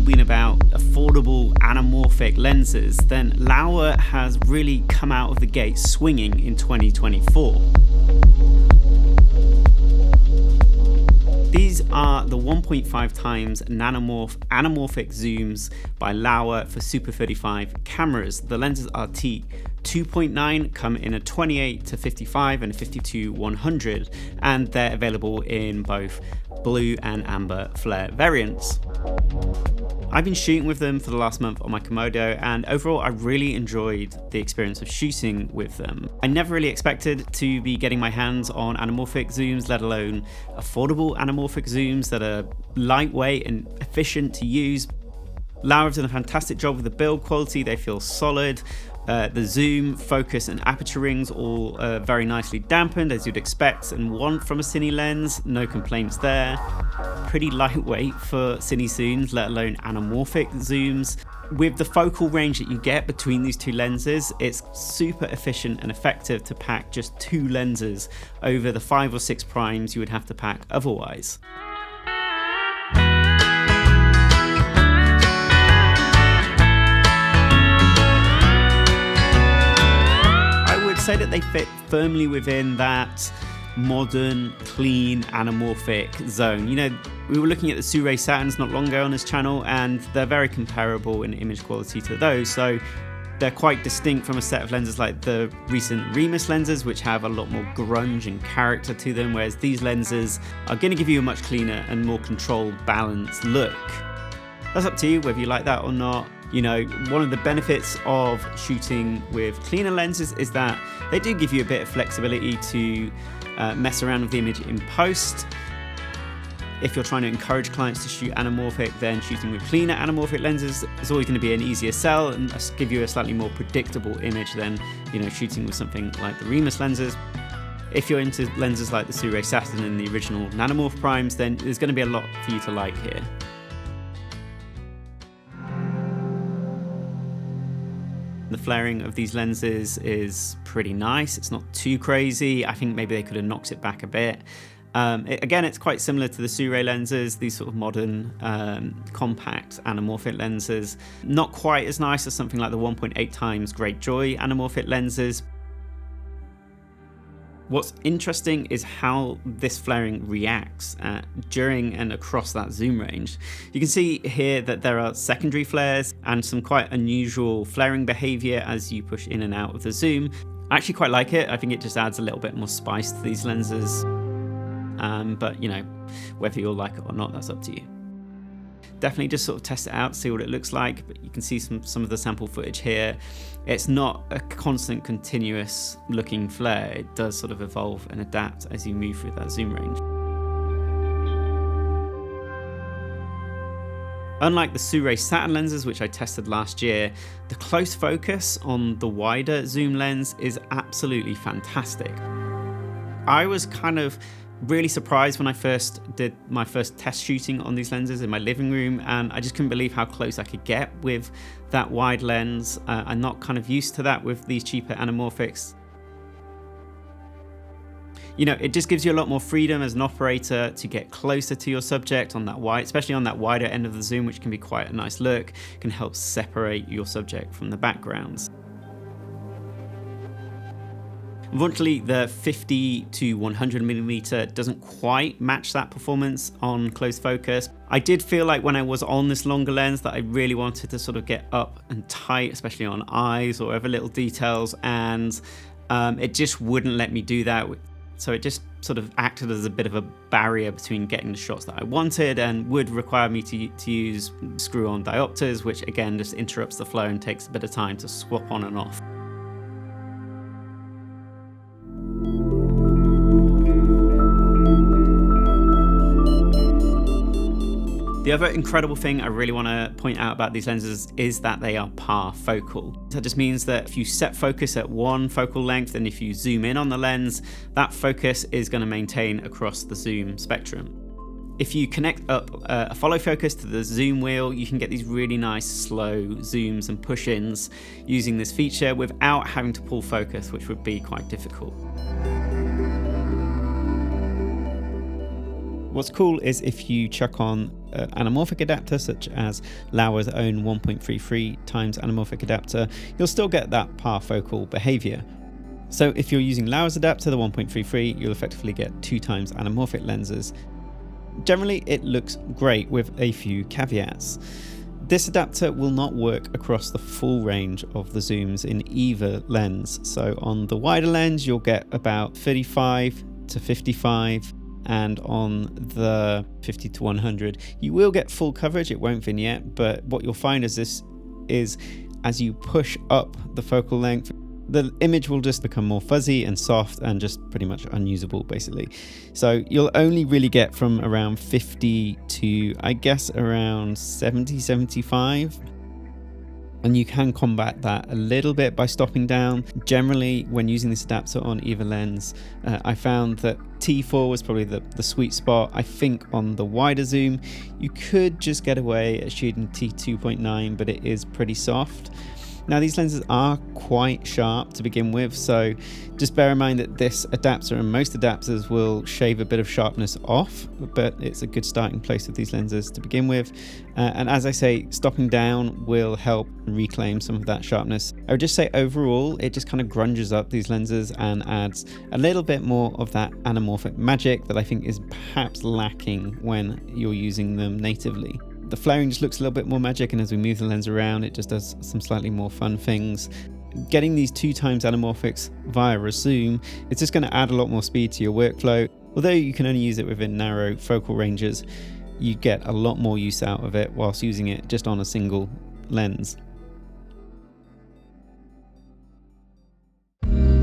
been about affordable anamorphic lenses, then LAOWA has really come out of the gate swinging in 2024. These are the 1.5 times nanomorph anamorphic zooms by LAOWA for Super 35 cameras. The lenses are T2.9, come in a 28 to 55 and a 50 to 100, and they're available in both blue and amber flare variants. I've been shooting with them for the last month on my Komodo, and overall I really enjoyed the experience of shooting with them. I never really expected to be getting my hands on anamorphic zooms, let alone affordable anamorphic zooms that are lightweight and efficient to use. LAOWA have done a fantastic job with the build quality. They feel solid. The zoom, focus and aperture rings all very nicely dampened, as you'd expect and want from a cine lens. No complaints there. Pretty lightweight for cine zooms, let alone anamorphic zooms. With the focal range that you get between these two lenses, it's super efficient and effective to pack just two lenses over the 5 or 6 primes you would have to pack otherwise. Say that they fit firmly within that modern, clean, anamorphic zone. You know, we were looking at the Sirui Saturns not long ago on this channel, and they're very comparable in image quality to those. So they're quite distinct from a set of lenses like the recent Remus lenses, which have a lot more grunge and character to them, whereas these lenses are going to give you a much cleaner and more controlled, balanced look. That's up to you whether you like that or not. You know, one of the benefits of shooting with cleaner lenses is that they do give you a bit of flexibility to mess around with the image in post. If you're trying to encourage clients to shoot anamorphic, then shooting with cleaner anamorphic lenses is always going to be an easier sell and give you a slightly more predictable image than, you know, shooting with something like the Remus lenses. If you're into lenses like the Sirui Saturn and the original nanomorph primes, then there's going to be a lot for you to like here. The flaring of these lenses is pretty nice. It's not too crazy. I think maybe they could have knocked it back a bit. Again, it's quite similar to the Sirui lenses, these sort of modern compact anamorphic lenses. Not quite as nice as something like the 1.8 times Greatjoy anamorphic lenses. What's interesting is how this flaring reacts during and across that zoom range. You can see here that there are secondary flares and some quite unusual flaring behavior as you push in and out of the zoom. I actually quite like it. I think it just adds a little bit more spice to these lenses. But you know, whether you'll like it or not, that's up to you. Definitely just sort of test it out, see what it looks like, but you can see some of the sample footage here. It's not a constant, continuous looking flare. It does sort of evolve and adapt as you move through that zoom range. Unlike the Sirui Saturn lenses, which I tested last year, the close focus on the wider zoom lens is absolutely fantastic. I was kind of really surprised when I first did my first test shooting on these lenses in my living room, and I just couldn't believe how close I could get with that wide lens. I'm not kind of used to that with these cheaper anamorphics. You know, it just gives you a lot more freedom as an operator to get closer to your subject on that wide, especially on that wider end of the zoom, which can be quite a nice look, can help separate your subject from the backgrounds. Unfortunately, the 50 to 100mm doesn't quite match that performance on close focus. I did feel like when I was on this longer lens that I really wanted to sort of get up and tight, especially on eyes or other little details, and it just wouldn't let me do that. So it just sort of acted as a bit of a barrier between getting the shots that I wanted and would require me to use screw-on diopters, which again just interrupts the flow and takes a bit of time to swap on and off. The other incredible thing I really want to point out about these lenses is that they are parfocal. That just means that if you set focus at one focal length and if you zoom in on the lens, that focus is going to maintain across the zoom spectrum. If you connect up a follow focus to the zoom wheel, you can get these really nice slow zooms and push-ins using this feature without having to pull focus, which would be quite difficult. What's cool is if you chuck on an anamorphic adapter such as LAOWA's own 1.33 times anamorphic adapter, you'll still get that parfocal behavior. So if you're using LAOWA's adapter, the 1.33, you'll effectively get 2 times anamorphic lenses. Generally, it looks great with a few caveats. This adapter will not work across the full range of the zooms in either lens. So on the wider lens, you'll get about 35 to 55, and on the 50 to 100, you will get full coverage. It won't vignette, but what you'll find is as you push up the focal length, the image will just become more fuzzy and soft and just pretty much unusable basically. So you'll only really get from around 50 to I guess around 70, 75. And you can combat that a little bit by stopping down. Generally, when using this adapter on either lens, I found that T4 was probably the sweet spot. I think on the wider zoom, you could just get away at shooting T2.9, but it is pretty soft. Now these lenses are quite sharp to begin with, so just bear in mind that this adapter and most adapters will shave a bit of sharpness off, but it's a good starting place with these lenses to begin with. And as I say, stopping down will help reclaim some of that sharpness. I would just say overall, it just kind of grunges up these lenses and adds a little bit more of that anamorphic magic that I think is perhaps lacking when you're using them natively. The flaring just looks a little bit more magic, and as we move the lens around, it just does some slightly more fun things. Getting these 2 times anamorphics via a zoom, it's just going to add a lot more speed to your workflow. Although you can only use it within narrow focal ranges, you get a lot more use out of it whilst using it just on a single lens.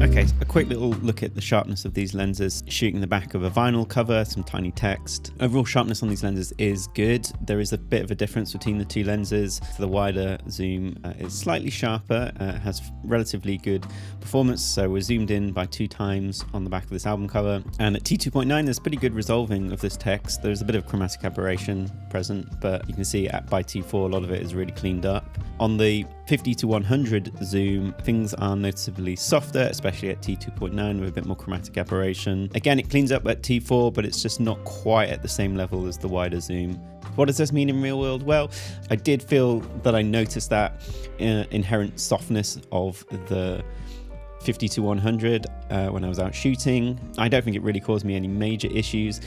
Okay, a quick little look at the sharpness of these lenses. Shooting the back of a vinyl cover, some tiny text. Overall sharpness on these lenses is good. There is a bit of a difference between the 2 lenses. The wider zoom is slightly sharper, has relatively good performance. So we're zoomed in by 2 times on the back of this album cover. And at T2.9, there's pretty good resolving of this text. There's a bit of chromatic aberration present, but you can see by T4, a lot of it is really cleaned up. On the 50 to 100 zoom, things are noticeably softer, especially at T2.9 with a bit more chromatic aberration. Again, it cleans up at T4, but it's just not quite at the same level as the wider zoom. What does this mean in real world? Well, I did feel that I noticed that inherent softness of the 50 to 100 when I was out shooting. I don't think it really caused me any major issues.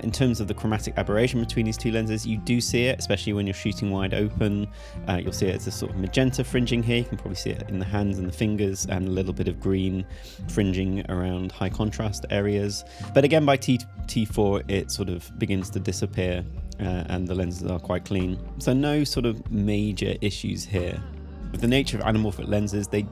In terms of the chromatic aberration between these 2 lenses, you do see it, especially when you're shooting wide open. You'll see it as a sort of magenta fringing here. You can probably see it in the hands and the fingers, and a little bit of green fringing around high contrast areas. But again, by T4, it sort of begins to disappear, and the lenses are quite clean. So no sort of major issues here. With the nature of anamorphic lenses, they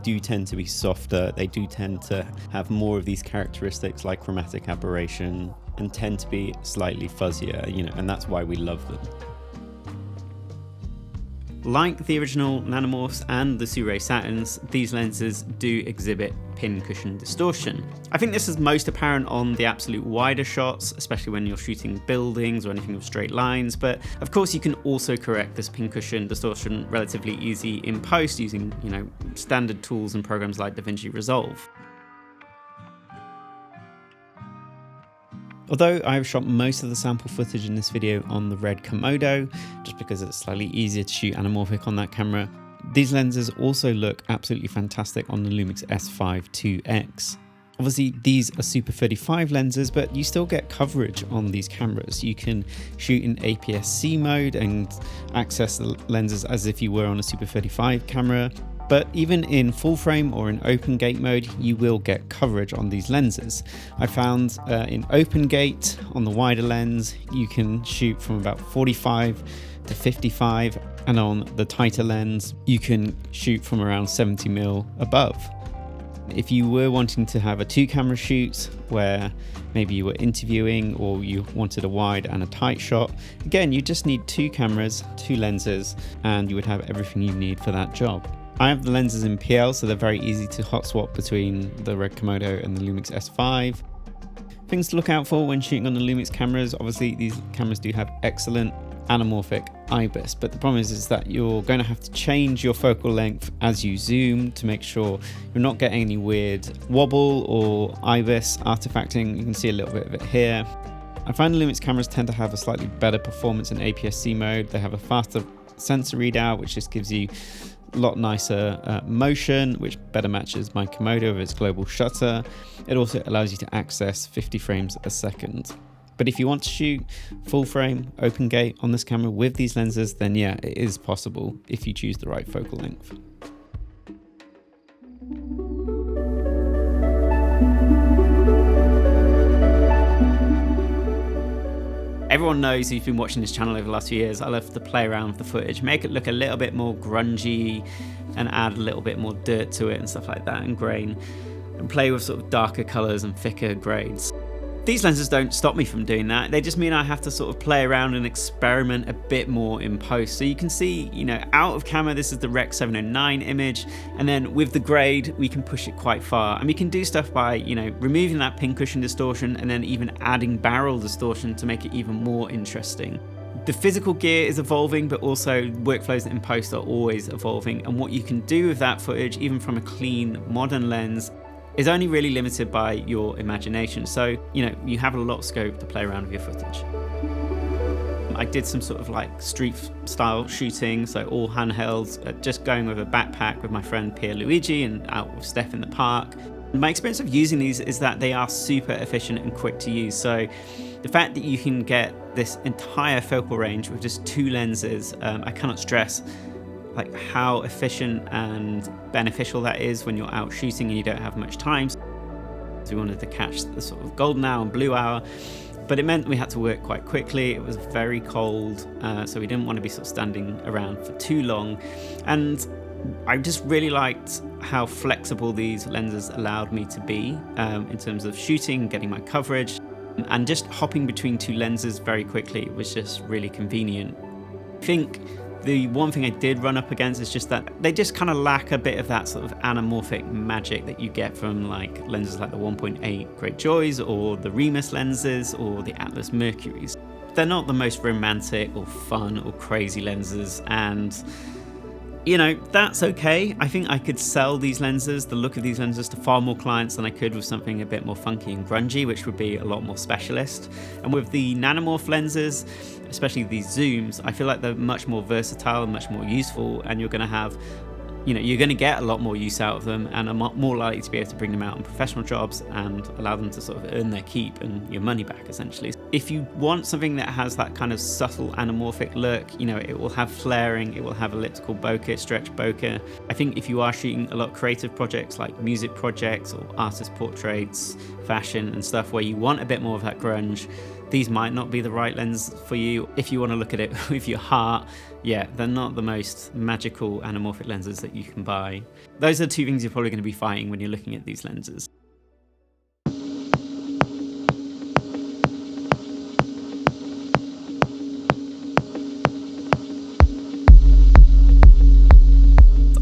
do tend to be softer. They do tend to have more of these characteristics like chromatic aberration, and tend to be slightly fuzzier, and that's why we love them. Like the original Nanomorphs and the Sirui Saturns, these lenses do exhibit pincushion distortion. I think this is most apparent on the absolute wider shots, especially when you're shooting buildings or anything with straight lines, but of course you can also correct this pincushion distortion relatively easy in post using, standard tools and programs like DaVinci Resolve. Although I've shot most of the sample footage in this video on the RED Komodo, just because it's slightly easier to shoot anamorphic on that camera, these lenses also look absolutely fantastic on the LUMIX S5 2X. Obviously these are Super 35 lenses, but you still get coverage on these cameras. You can shoot in APS-C mode and access the lenses as if you were on a Super 35 camera. But even in full frame or in open gate mode, you will get coverage on these lenses. I found in open gate on the wider lens, you can shoot from about 45 to 55, and on the tighter lens, you can shoot from around 70mm above. If you were wanting to have a 2-camera shoot where maybe you were interviewing or you wanted a wide and a tight shot, again, you just need 2 cameras, 2 lenses, and you would have everything you need for that job. I have the lenses in PL, so they're very easy to hot swap between the RED Komodo and the LUMIX S5. Things to look out for when shooting on the LUMIX cameras. Obviously, these cameras do have excellent anamorphic IBIS, but the problem is that you're going to have to change your focal length as you zoom to make sure you're not getting any weird wobble or IBIS artifacting. You can see a little bit of it here. I find the Lumix cameras tend to have a slightly better performance in APS-C mode. They have a faster sensor readout, which just gives you a lot nicer motion, which better matches my Komodo with its global shutter. It also allows you to access 50 frames a second. But if you want to shoot full frame, open gate on this camera with these lenses, then yeah, it is possible if you choose the right focal length. Everyone knows who's been watching this channel over the last few years, I love to play around with the footage, make it look a little bit more grungy and add a little bit more dirt to it and stuff like that, and grain, and play with sort of darker colors and thicker grades. These lenses don't stop me from doing that. They just mean I have to sort of play around and experiment a bit more in post. So you can see, you know, out of camera, this is the Rec 709 image. And then with the grade, we can push it quite far. And we can do stuff by, you know, removing that pincushion distortion and then even adding barrel distortion to make it even more interesting. The physical gear is evolving, but also workflows in post are always evolving. And what you can do with that footage, even from a clean modern lens, is only really limited by your imagination. So, you know, you have a lot of scope to play around with your footage. I did some sort of like street style shooting, so all handhelds, just going with a backpack with my friend Pierluigi and out with Steph in the park. My experience of using these is that they are super efficient and quick to use. So the fact that you can get this entire focal range with just 2 lenses, I cannot stress like how efficient and beneficial that is when you're out shooting and you don't have much time. So we wanted to catch the sort of golden hour and blue hour, but it meant we had to work quite quickly. It was very cold, so we didn't want to be sort of standing around for too long. And I just really liked how flexible these lenses allowed me to be in terms of shooting, getting my coverage, and just hopping between 2 lenses very quickly was just really convenient. I think the one thing I did run up against is just that they just kind of lack a bit of that sort of anamorphic magic that you get from like lenses like the 1.8 Great Joys or the Remus lenses or the Atlas Mercuries. They're not the most romantic or fun or crazy lenses, and you know, that's okay. I think I could sell these lenses, the look of these lenses, to far more clients than I could with something a bit more funky and grungy, which would be a lot more specialist. And with the nanomorph lenses, especially these zooms, I feel like they're much more versatile and much more useful, and you're going to have, you know, you're going to get a lot more use out of them and are more likely to be able to bring them out on professional jobs and allow them to sort of earn their keep and your money back, essentially. If you want something that has that kind of subtle anamorphic look, you know, it will have flaring, it will have elliptical bokeh, stretch bokeh. I think if you are shooting a lot of creative projects like music projects or artist portraits, fashion and stuff where you want a bit more of that grunge, these might not be the right lens for you. If you want to look at it with your heart, yeah, they're not the most magical anamorphic lenses that you can buy. Those are 2 things you're probably going to be fighting when you're looking at these lenses.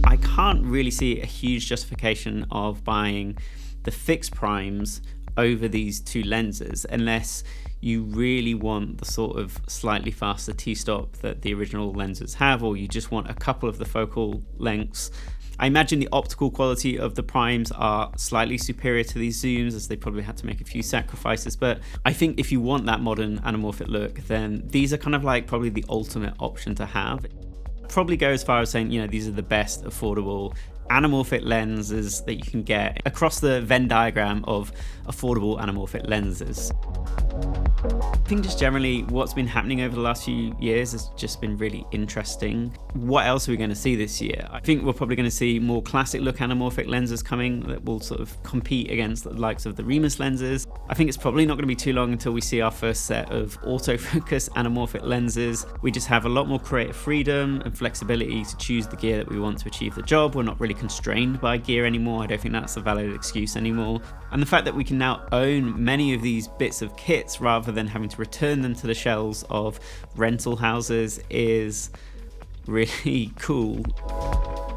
I can't really see a huge justification of buying the fixed primes over these 2 lenses unless you really want the sort of slightly faster t-stop that the original lenses have, or you just want a couple of the focal lengths. I imagine the optical quality of the primes are slightly superior to these zooms, as they probably had to make a few sacrifices, but I think if you want that modern anamorphic look, then these are kind of like probably the ultimate option to have. Probably go as far as saying, you know, these are the best affordable anamorphic lenses that you can get across the Venn diagram of affordable anamorphic lenses. I think just generally what's been happening over the last few years has just been really interesting. What else are we going to see this year? I think we're probably going to see more classic look anamorphic lenses coming that will sort of compete against the likes of the Remus lenses. I think it's probably not going to be too long until we see our first set of autofocus anamorphic lenses. We just have a lot more creative freedom and flexibility to choose the gear that we want to achieve the job. We're not really constrained by gear anymore. I don't think that's a valid excuse anymore. And the fact that we can now own many of these bits of kits rather than having to return them to the shelves of rental houses is really cool.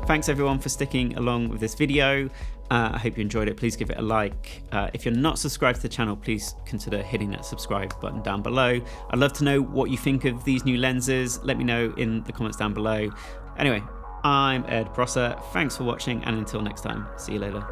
Thanks everyone for sticking along with this video. I hope you enjoyed it. Please give it a like. If you're not subscribed to the channel, please consider hitting that subscribe button down below. I'd love to know what you think of these new lenses. Let me know in the comments down below. Anyway, I'm Ed Prosser. Thanks for watching, and until next time, see you later.